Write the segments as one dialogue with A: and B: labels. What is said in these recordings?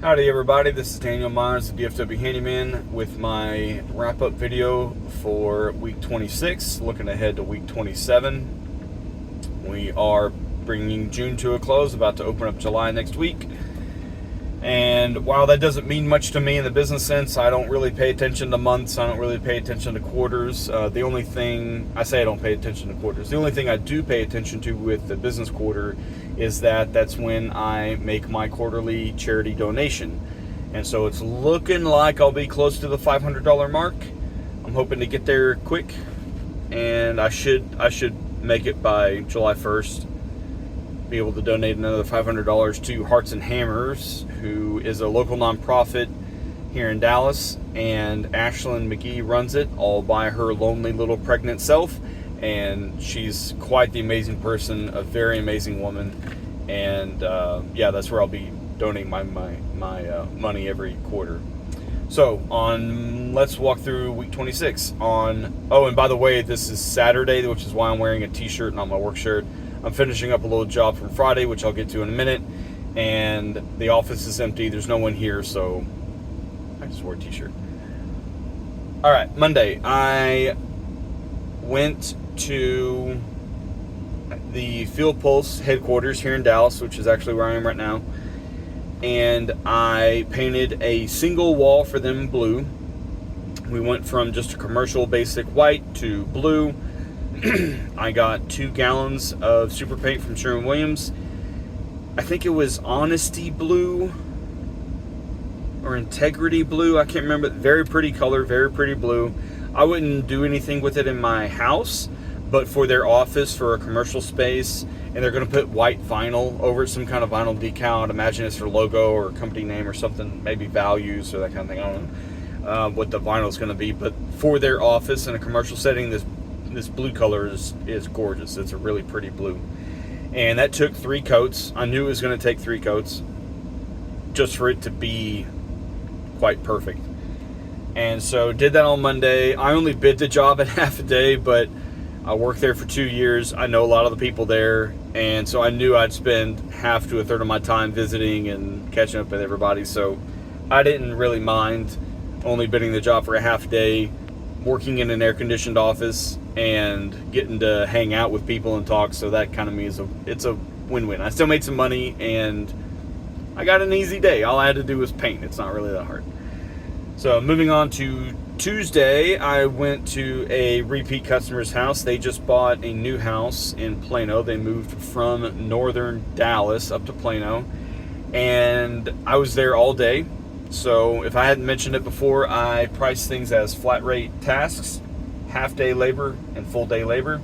A: Howdy everybody, this is Daniel Myers, the DFW Handyman, with my wrap-up video for week 26, looking ahead to week 27. We are bringing June to a close, about to open up July next week. And while that doesn't mean much to me in the business sense, I don't really pay attention to months, I don't really pay attention to quarters. The only thing, I say I don't pay attention to quarters, the only thing I do pay attention to with the business quarter is that's when I make my quarterly charity donation. And so it's looking like I'll be close to the $500 mark. I'm hoping to get there quick, and I should make it by July 1st. Be able to donate another $500 to Hearts and Hammers, who is a local nonprofit here in Dallas, and Ashlyn McGee runs it all by her lonely little pregnant self. And she's quite the amazing person, a very amazing woman, and yeah, that's where I'll be donating my money every quarter. So let's walk through week 26. And by the way, this is Saturday, which is why I'm wearing a t-shirt, not my work shirt. I'm finishing up a little job from Friday, which I'll get to in a minute, and the office is empty. There's no one here, so I just wore a t-shirt. All right, Monday, I went to the Field Pulse headquarters here in Dallas, which is actually where I am right now, and I painted a single wall for them blue. We went from just a commercial basic white to blue. I got 2 gallons of super paint from Sherwin-Williams. I think it was Honesty Blue or Integrity Blue, I can't remember. Very pretty color, very pretty blue. I wouldn't do anything with it in my house, but for their office, for a commercial space, and they're going to put white vinyl over it, some kind of vinyl decal. I'd imagine it's their logo or company name or something, maybe values or that kind of thing. I don't know what the vinyl is going to be, but for their office in a commercial setting, this blue color is gorgeous. It's a really pretty blue. And that took 3 coats. I knew it was going to take 3 coats just for it to be quite perfect. And so did that on Monday. I only bid the job at half a day, but I worked there for 2 years. I know a lot of the people there, and so I knew I'd spend half to a third of my time visiting and catching up with everybody. So I didn't really mind only bidding the job for a half day, working in an air-conditioned office and getting to hang out with people and talk. So that kind of means it's a win-win. I still made some money, and I got an easy day. All I had to do was paint. It's not really that hard. So moving on to Tuesday, I went to a repeat customer's house. They just bought a new house in Plano. They moved from northern Dallas up to Plano, and I was there all day. So if I hadn't mentioned it before, I price things as flat rate tasks, half day labor and full day labor.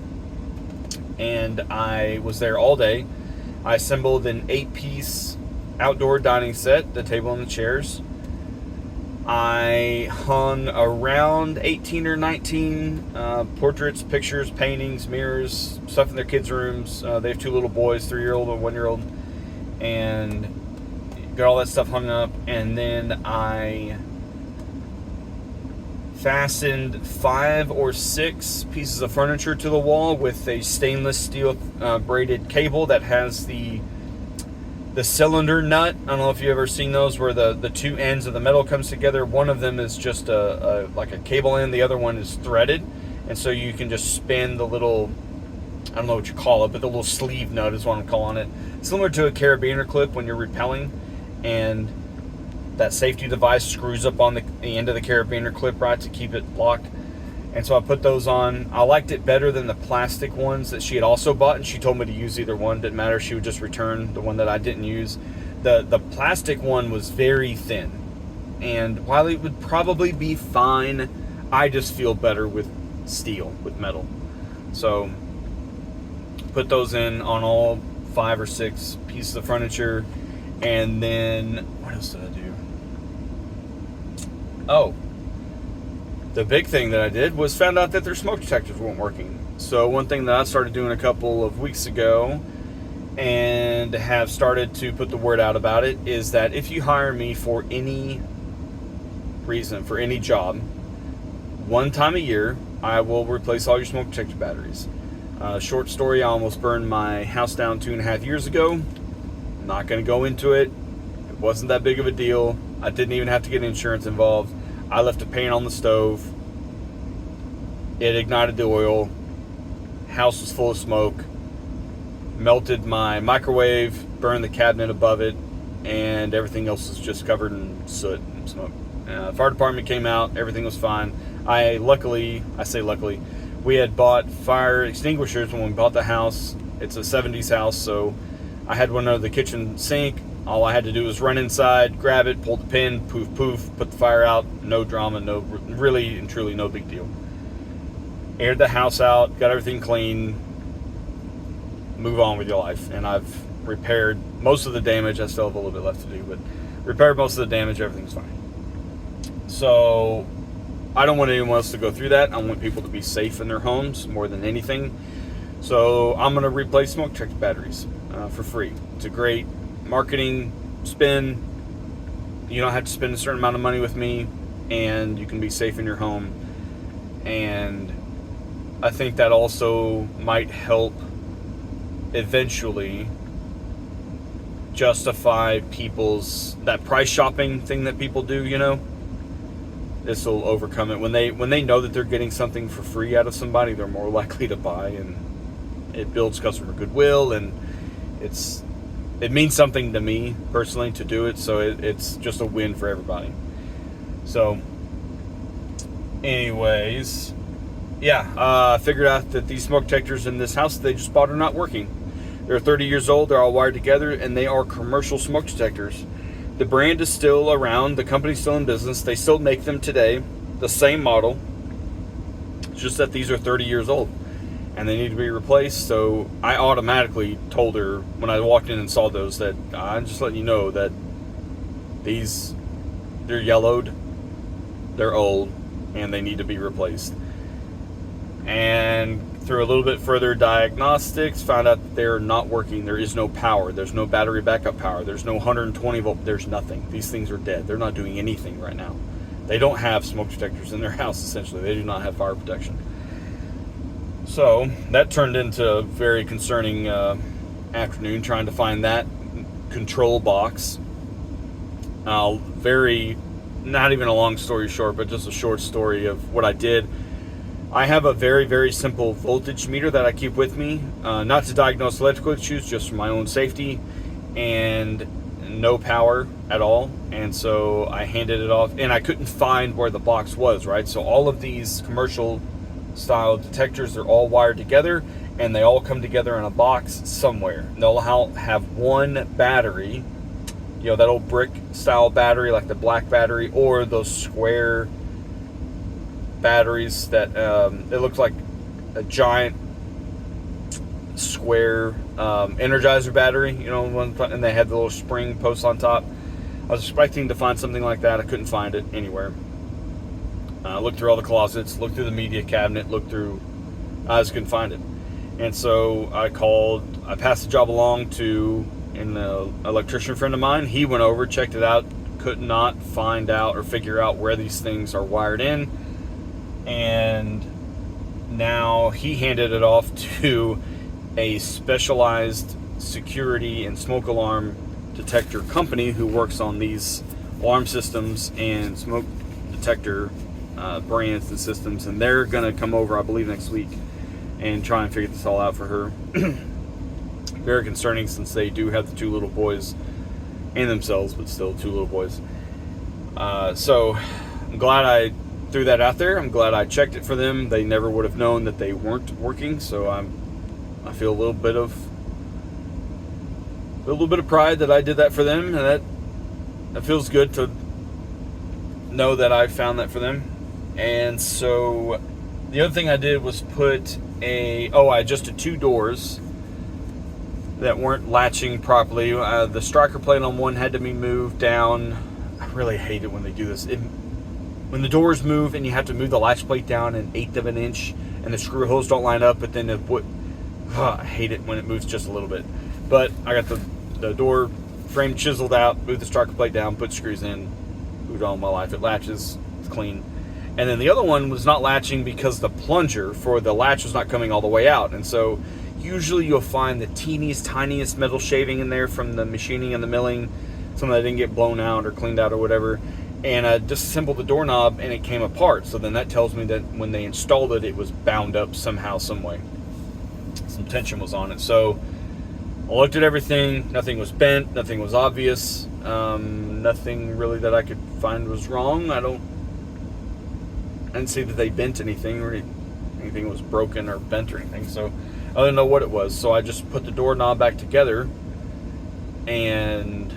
A: And I was there all day. I assembled an 8-piece outdoor dining set, the table and the chairs. I hung around 18 or 19 portraits, pictures, paintings, mirrors, stuff in their kids' rooms. They have 2 little boys, 3-year-old and 1-year-old, and got all that stuff hung up. And then I fastened 5 or 6 pieces of furniture to the wall with a stainless steel braided cable that has the cylinder nut. I don't know if you've ever seen those, where the 2 ends of the metal comes together. One of them is just like a cable end, the other one is threaded, and so you can just spin the little, I don't know what you call it, but the little sleeve nut is what I'm calling it. Similar to a carabiner clip when you're rappelling, and that safety device screws up on the end of the carabiner clip, right, to keep it locked. And so I put those on. I liked it better than the plastic ones that she had also bought, and she told me to use either one. Didn't matter. She would just return the one that I didn't use. The plastic one was very thin, and while it would probably be fine, I just feel better with steel, with metal. So put those in on all 5 or 6 pieces of furniture. And then what else did I do? Oh, the big thing that I did was found out that their smoke detectors weren't working. So one thing that I started doing a couple of weeks ago, and have started to put the word out about it, is that if you hire me for any reason, for any job, one time a year, I will replace all your smoke detector batteries. Short story, I almost burned my house down 2.5 years ago. I'm not going to go into it. It Wasn't that big of a deal. I didn't even have to get insurance involved. I left a pan on the stove. It ignited the oil. House was full of smoke. Melted my microwave, burned the cabinet above it, and everything else was just covered in soot and smoke. Fire department came out. Everything was fine. I say luckily, we had bought fire extinguishers when we bought the house. It's a 70s house, so I had one under the kitchen sink. All I had to do was run inside, grab it, pull the pin, poof, poof, put the fire out. No drama, really and truly no big deal. Aired the house out, got everything clean, move on with your life. And I've repaired most of the damage. I still have a little bit left to do, but repaired most of the damage. Everything's fine. So I don't want anyone else to go through that. I want people to be safe in their homes more than anything. So I'm going to replace smoke detector batteries for free. It's a great marketing spin. You don't have to spend a certain amount of money with me, and you can be safe in your home. And I think that also might help eventually justify that price shopping thing that people do, you know. This will overcome it. When they know that they're getting something for free out of somebody, they're more likely to buy, and it builds customer goodwill, and it means something to me personally to do it, so it's just a win for everybody. So anyways, I figured out that these smoke detectors in this house that they just bought are not working. They're 30 years old, they're all wired together, and they are commercial smoke detectors. The brand is still around, the company's still in business, they still make them today, the same model. It's just that these are 30 years old and they need to be replaced. So I automatically told her when I walked in and saw those that I'm just letting you know that they're yellowed, they're old, and they need to be replaced. And through a little bit further diagnostics, found out that they're not working. There is no power. There's no battery backup power. There's no 120 volt. There's nothing. These things are dead. They're not doing anything right now. They don't have smoke detectors in their house, essentially. They do not have fire protection. So that turned into a very concerning afternoon trying to find that control box. Not even a long story short, but just a short story of what I did. I have a very, very simple voltage meter that I keep with me, not to diagnose electrical issues, just for my own safety, and no power at all. And so I handed it off, and I couldn't find where the box was, right? So all of these commercial style detectors, they're all wired together, and they all come together in a box somewhere. And they'll have one battery, that old brick style battery, like the black battery, or those square batteries that it looks like a giant square Energizer battery, and they had the little spring post on top. I was expecting to find something like that. I couldn't find it anywhere. Looked through all the closets, looked through the media cabinet, I just couldn't find it. And so I passed the job along to an electrician friend of mine. He went over, checked it out, could not find out or figure out where these things are wired in. And now he handed it off to a specialized security and smoke alarm detector company who works on these alarm systems and smoke detector brands and systems, and they're gonna come over, I believe, next week and try and figure this all out for her. Very concerning, since they do have the two little boys and themselves, but still two little boys. So I'm glad I threw that out there. I'm glad I checked it for them. They never would have known that they weren't working, so I feel a little bit of pride that I did that for them, and that feels good to know that I found that for them. And so the other thing I did was put I adjusted two doors that weren't latching properly. The striker plate on one had to be moved down. I really hate it when they do this. When the doors move and you have to move the latch plate down 1/8 of an inch and the screw holes don't line up, but then I hate it when it moves just a little bit. But I got the door frame chiseled out, moved the striker plate down, put screws in, moved on with my life. It latches, it's clean. And then the other one was not latching because the plunger for the latch was not coming all the way out. And so usually you'll find the teeniest, tiniest metal shaving in there from the machining and the milling. something that didn't get blown out or cleaned out or whatever. And I disassembled the doorknob and it came apart. So then that tells me that when they installed it, it was bound up somehow, some way. Some tension was on it. So I looked at everything. Nothing was bent. Nothing was obvious. Nothing really that I could find was wrong. I didn't see that they bent anything or anything was broken or bent or anything. So I didn't know what it was. So I just put the doorknob back together and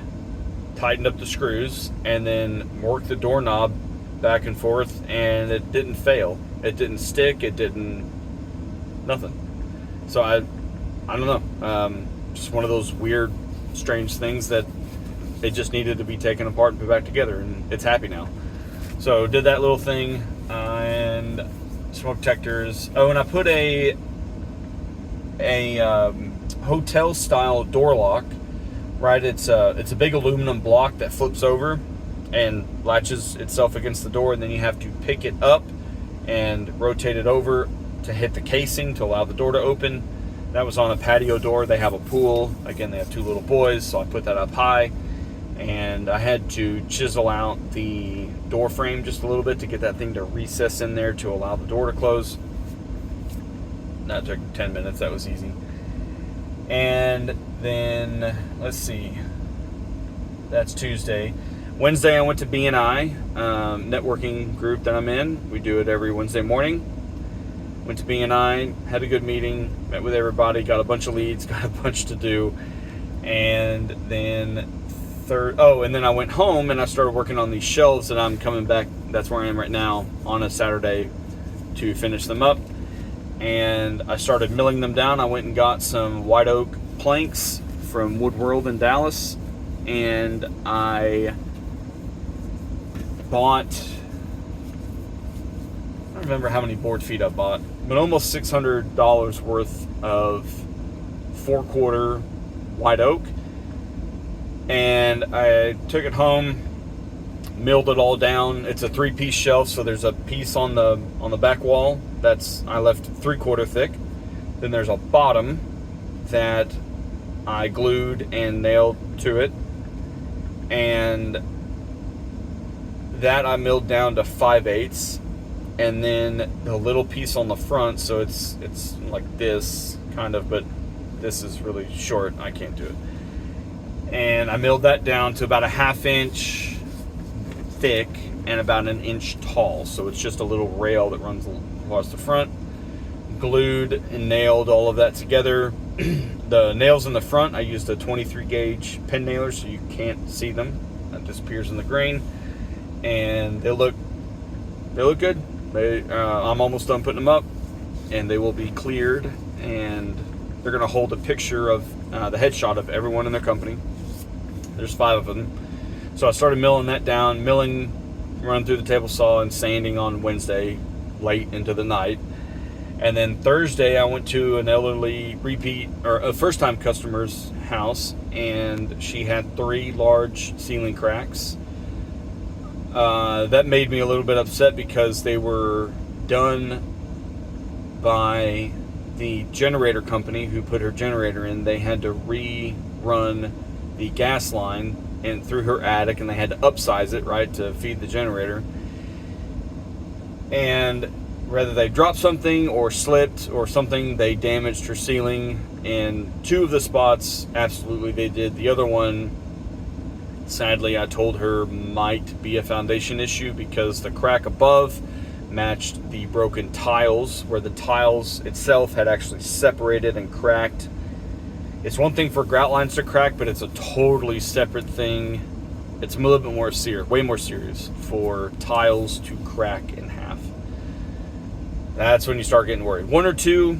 A: tightened up the screws and then worked the doorknob back and forth, and it didn't fail. It didn't stick. It didn't, nothing. So I don't know. Just one of those weird, strange things that it just needed to be taken apart and put back together, and it's happy now. So did that little thing, and smoke detectors. Oh, and I put a hotel style door lock. Right, it's a big aluminum block that flips over and latches itself against the door, and then you have to pick it up and rotate it over to hit the casing to allow the door to open. That was on a patio door. They have a pool. Again, they have 2 little boys, so I put that up high, and I had to chisel out the door frame just a little bit to get that thing to recess in there to allow the door to close. That took 10 minutes. That was easy. And then, let's see, that's Tuesday. Wednesday, I went to BNI, networking group that I'm in. We do it every Wednesday morning. Went to BNI, had a good meeting, met with everybody, got a bunch of leads, got a bunch to do. And then and then I went home and I started working on these shelves that I'm coming back, that's where I am right now, on a Saturday to finish them up. And I started milling them down. I went and got some white oak planks from Wood World in Dallas, and I bought, I don't remember how many board feet I bought, but almost $600 worth of 4/4 white oak. And I took it home, milled it all down. It's a 3-piece shelf, so there's a piece on the back wall that's I left 3/4 thick. Then there's a bottom that I glued and nailed to it, and that I milled down to 5/8, and then the little piece on the front, so it's like this kind of, but this is really short. I can't do it. And I milled that down to about a 1/2 inch thick and about 1 inch tall. So it's just a little rail that runs across the front. Glued and nailed all of that together. The nails in the front, I used a 23 gauge pin nailer so you can't see them. That disappears in the grain. And they look good. I'm almost done putting them up, and they will be cleared, and they're going to hold a picture of the headshot of everyone in their company. There's 5 of them. So I started milling that down, run through the table saw and sanding on Wednesday late into the night. And then Thursday I went to an elderly a first-time customer's house, and she had 3 large ceiling cracks. That made me a little bit upset because they were done by the generator company who put her generator in. They had to rerun the gas line and through her attic, and they had to upsize it, right, to feed the generator. And whether they dropped something or slipped or something, they damaged her ceiling. And 2 of the spots, absolutely they did. The other one, sadly, I told her might be a foundation issue because the crack above matched the broken tiles, where the tiles itself had actually separated and cracked. It's one thing for grout lines to crack, but it's a totally separate thing. It's a little bit more serious, way more serious, for tiles to crack in half. That's when you start getting worried. 1 or 2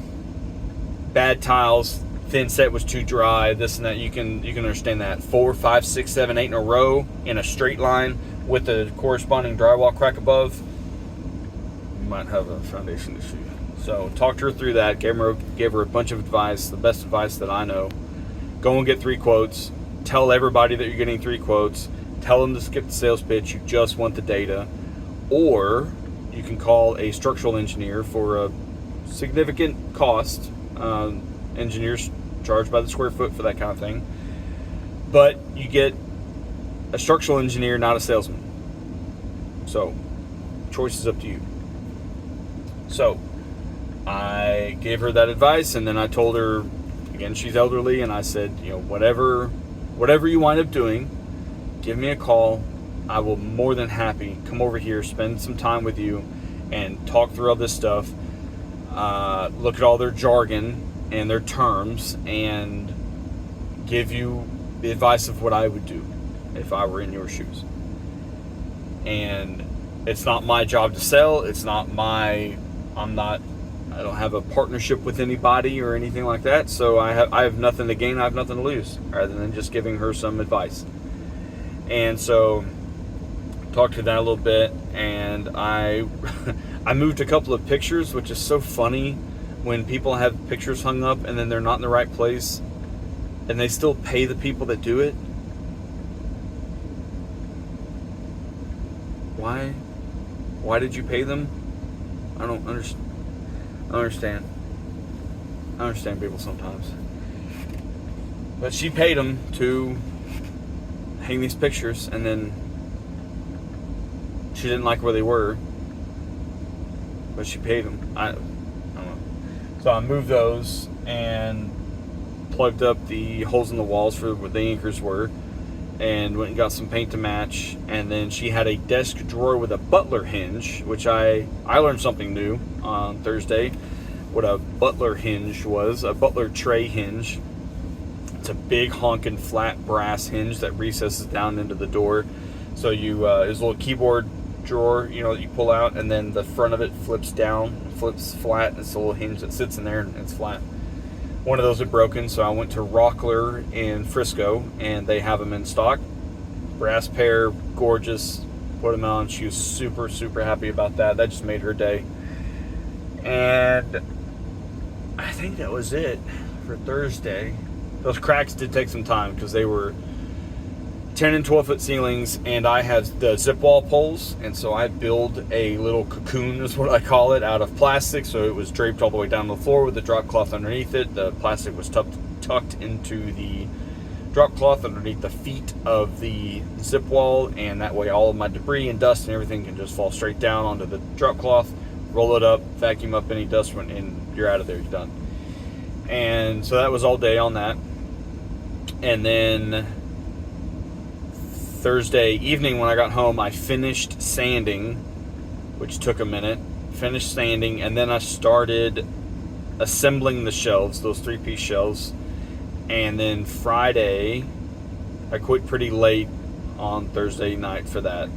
A: bad tiles, thin set was too dry, this and that, you can understand that. 4, 5, 6, 7, 8 in a row in a straight line with the corresponding drywall crack above, you might have a foundation issue. So talked her through that, gave her a bunch of advice, the best advice that I know. Go and get 3 quotes. Tell everybody that you're getting 3 quotes. Tell them to skip the sales pitch. You just want the data. Or you can call a structural engineer for a significant cost. Engineers charged by the square foot for that kind of thing. But you get a structural engineer, not a salesman. So, choice is up to you. So, I gave her that advice, and then I told her, again, she's elderly, and I said, you know, whatever you wind up doing, give me a call. I will more than happy come over here, spend some time with you, and talk through all this stuff. Look at all their jargon and their terms, and give you the advice of what I would do if I were in your shoes. And it's not my job to sell. It's not I don't have a partnership with anybody or anything like that. So I have nothing to gain. I have nothing to lose, rather than just giving her some advice. And so talked to that a little bit, and I moved a couple of pictures, which is so funny when people have pictures hung up and then they're not in the right place, and they still pay the people that do it. Why did you pay them? I don't understand. I understand people sometimes. But she paid them to hang these pictures, and then she didn't like where they were, but she paid them. I don't know. So I moved those and plugged up the holes in the walls for where the anchors were, and went and got some paint to match. And then she had a desk drawer with a butler hinge, which I learned something new on Thursday. What a butler hinge was, a butler tray hinge. It's a big honking flat brass hinge that recesses down into the door. So there's a little keyboard drawer, that you pull out, and then the front of it flips down, flips flat. It's a little hinge that sits in there, and it's flat. One of those had broken, so I went to Rockler in Frisco, and they have them in stock. Brass pair, gorgeous. Put them on. She was super, super happy about that. That just made her day. And I think that was it for Thursday. Those cracks did take some time because they were 10 and 12 foot ceilings, and I had the zip wall poles, and so I built a little cocoon, is what I call it, out of plastic. So it was draped all the way down to the floor with the drop cloth underneath it. The plastic was tucked into the drop cloth underneath the feet of the zip wall, and that way all of my debris and dust and everything can just fall straight down onto the drop cloth. Roll it up, vacuum up any dust, and you're out of there. You're done. And so that was all day on that. And then Thursday evening when I got home, I finished sanding, which took a minute. Finished sanding, and then I started assembling the shelves, those 3-piece shelves. And then Friday, I quit pretty late on Thursday night for that.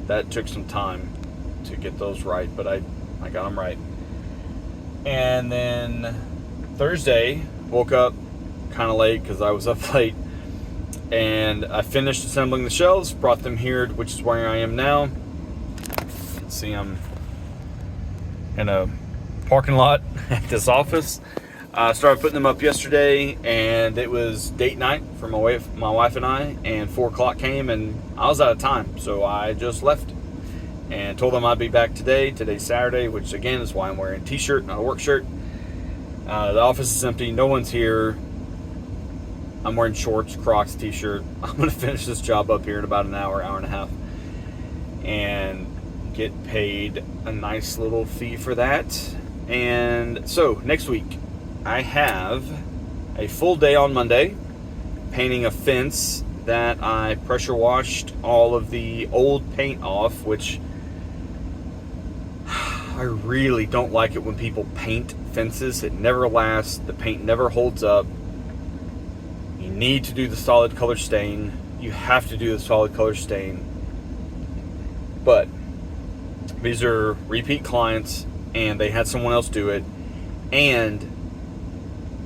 A: That took some time to get those right, but I got them right. And then Thursday, woke up kind of late because I was up late. And I finished assembling the shelves, brought them here, which is where I am now. Let's see, I'm in a parking lot at this office. I started putting them up yesterday, and it was date night for my wife and I, and 4 o'clock came, and I was out of time, so I just left and told them I'd be back today. Today's Saturday, which again is why I'm wearing a t-shirt, not a work shirt. The office is empty, no one's here. I'm wearing shorts, Crocs, t-shirt. I'm going to finish this job up here in about an hour and a half, and get paid a nice little fee for that. And so next week, I have a full day on Monday painting a fence that I pressure washed all of the old paint off, which I really don't like it when people paint fences. It never lasts. The paint never holds up. You need to do the solid color stain. You have to do the solid color stain. But these are repeat clients, and they had someone else do it. And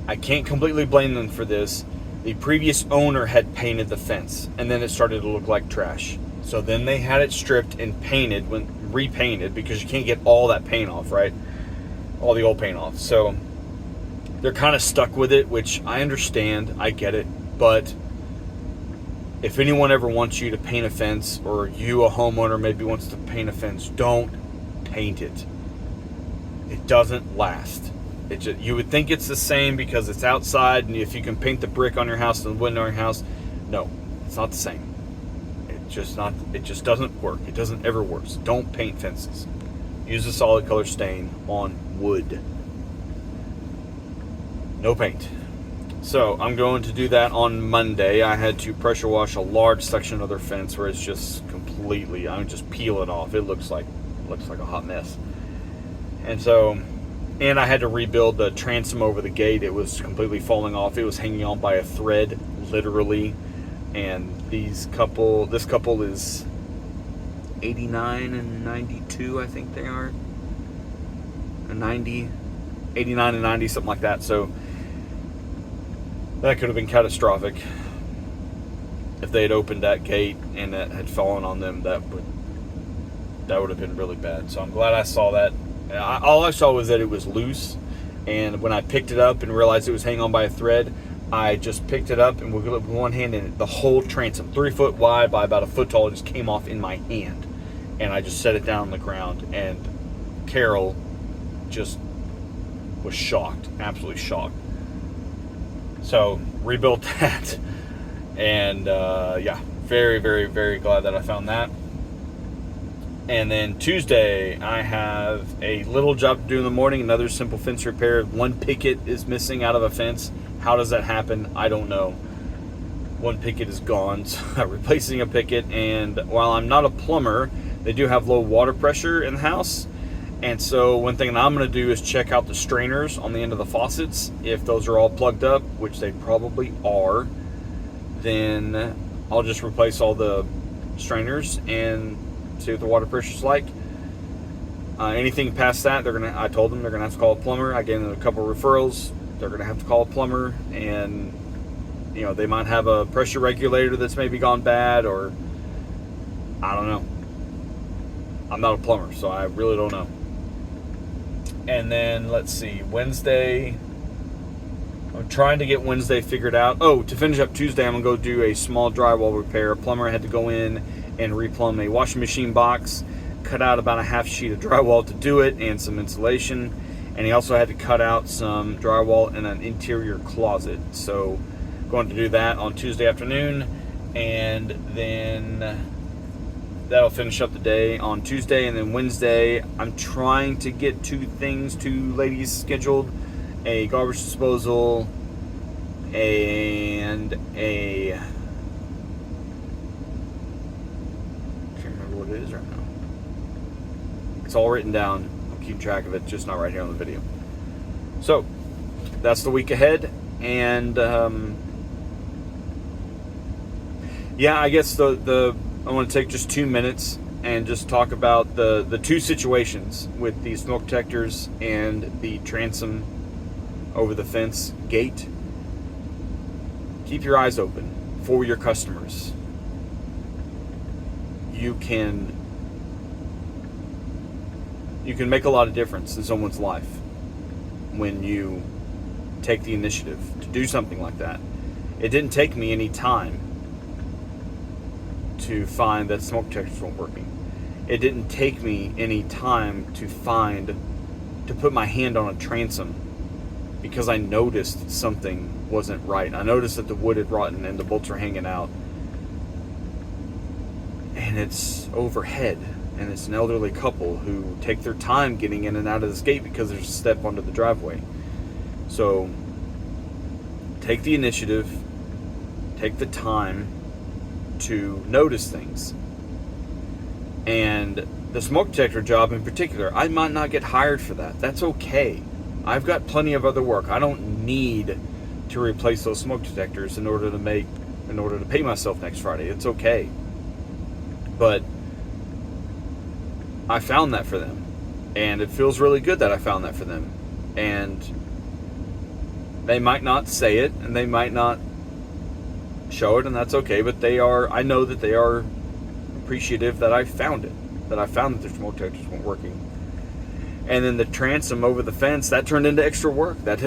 A: I can't completely blame them for this. The previous owner had painted the fence, and then it started to look like trash. So then they had it stripped and repainted, because you can't get all that paint off, right? All the old paint off. So they're kind of stuck with it, which I understand. I get it. But if anyone ever wants you to paint a fence, or you, a homeowner, maybe wants to paint a fence, don't paint it. It doesn't last. You would think it's the same because it's outside, and if you can paint the brick on your house and the window on your house, no, it's not the same. It just doesn't work. It doesn't ever work. So don't paint fences. Use a solid color stain on wood. No paint. So I'm going to do that on Monday. I had to pressure wash a large section of their fence where it's just completely, I'm just peel it off. It looks like a hot mess. And I had to rebuild the transom over the gate. It was completely falling off. It was hanging on by a thread, literally. And this couple is 89 and 92, I think they are. 89 and 90, something like that. So that could have been catastrophic if they had opened that gate and that had fallen on them. That would have been really bad. So I'm glad I saw that. All I saw was that it was loose, and when I picked it up and realized it was hanging on by a thread, I just picked it up and with one hand, and the whole transom, 3 foot wide by about a foot tall, just came off in my hand, and I just set it down on the ground. And Carol just was shocked, absolutely shocked. So rebuilt that, and yeah, very, very, very glad that I found that. And then Tuesday, I have a little job to do in the morning, another simple fence repair. One picket is missing out of a fence. How does that happen? I don't know. One picket is gone, so I'm replacing a picket. And while I'm not a plumber, they do have low water pressure in the house. And so one thing that I'm going to do is check out the strainers on the end of the faucets. If those are all plugged up, which they probably are, then I'll just replace all the strainers and see what the water pressure's like. Anything past that, I told them they're gonna have to call a plumber. I gave them a couple of referrals. They're gonna have to call a plumber, and they might have a pressure regulator that's maybe gone bad, or I don't know. I'm not a plumber, so I really don't know. And then let's see, Wednesday, I'm trying to get Wednesday figured out. Oh, to finish up Tuesday, I'm gonna go do a small drywall repair. A plumber had to go in and replumb a washing machine box, cut out about a half sheet of drywall to do it, and some insulation. And he also had to cut out some drywall in an interior closet. So going to do that on Tuesday afternoon, and then that'll finish up the day on Tuesday. And then Wednesday, I'm trying to get two ladies scheduled: a garbage disposal and a, it is right now. It's all written down. I'll keep track of it, just not right here on the video. So that's the week ahead. And yeah, I guess I want to take just 2 minutes and just talk about the two situations with the smoke detectors and the transom over the fence gate. Keep your eyes open for your customers. You can make a lot of difference in someone's life when you take the initiative to do something like that. It didn't take me any time to find that smoke detectors weren't working. It didn't take me any time to put my hand on a transom because I noticed something wasn't right. I noticed that the wood had rotten and the bolts were hanging out. And it's overhead, and it's an elderly couple who take their time getting in and out of this gate because there's a step onto the driveway. So take the initiative, take the time to notice things. And the smoke detector job in particular, I might not get hired for that. That's okay. I've got plenty of other work. I don't need to replace those smoke detectors in order to pay myself next Friday. It's okay. But I found that for them, and it feels really good that I found that for them. And they might not say it, and they might not show it, and that's okay, but I know that they are appreciative that I found it, that I found that their smoke detectors weren't working. And then the transom over the fence, that turned into extra work. That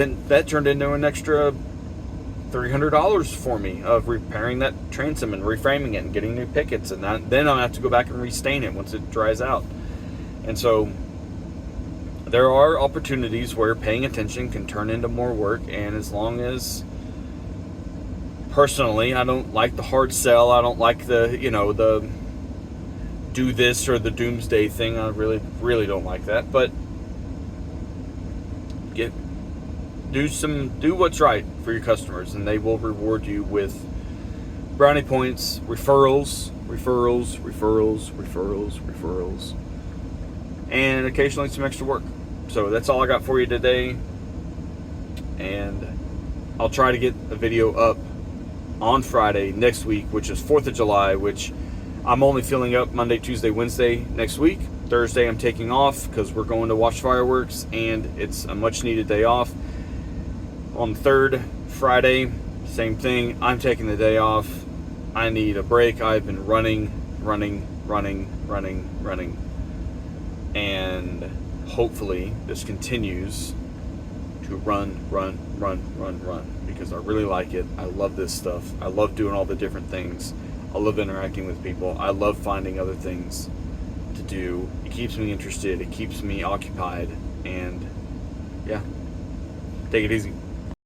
A: turned into an extra $300 for me of repairing that transom and reframing it and getting new pickets, and then I'll have to go back and restain it once it dries out. And so there are opportunities where paying attention can turn into more work, and as long as personally, I don't like the hard sell. I don't like the, the do this or the doomsday thing. I really don't like that. But do what's right for your customers, and they will reward you with brownie points, referrals, and occasionally some extra work. So that's all I got for you today, and I'll try to get a video up on Friday next week, which is 4th of July, which I'm only filling up Monday, Tuesday, Wednesday next week. Thursday I'm taking off because we're going to watch fireworks, and it's a much needed day off. On the 3rd, Friday, same thing. I'm taking the day off. I need a break. I've been running, and hopefully this continues to run, because I really like it. I love this stuff. I love doing all the different things. I love interacting with people. I love finding other things to do. It keeps me interested. It keeps me occupied. And yeah, take it easy.